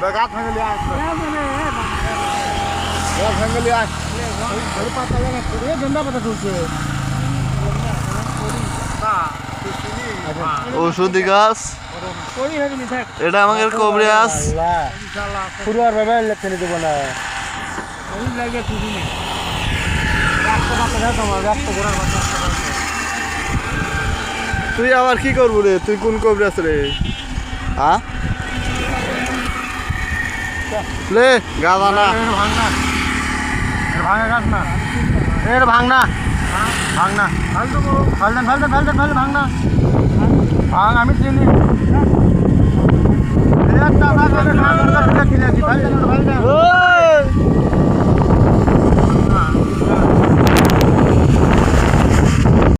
গাছ ভাঙলি আয় গাছ ভাঙলি আয় পাতা গেন্দা পাতা তুলছে ঔষধি গাছ এটা আমাদের কবরি গাছ পুরো আর ভাবে লেখতে দেবো না তুই আবার কি করবো রে তুই কোন কবরি আছ রে হ্যাঁ লে গাছ আনা ভাঙা গাছ না এর ভাঙনা ভাঙনা ফালতেন ভাঙনা ভাঙ আমি চিনি টাকা কিনেছি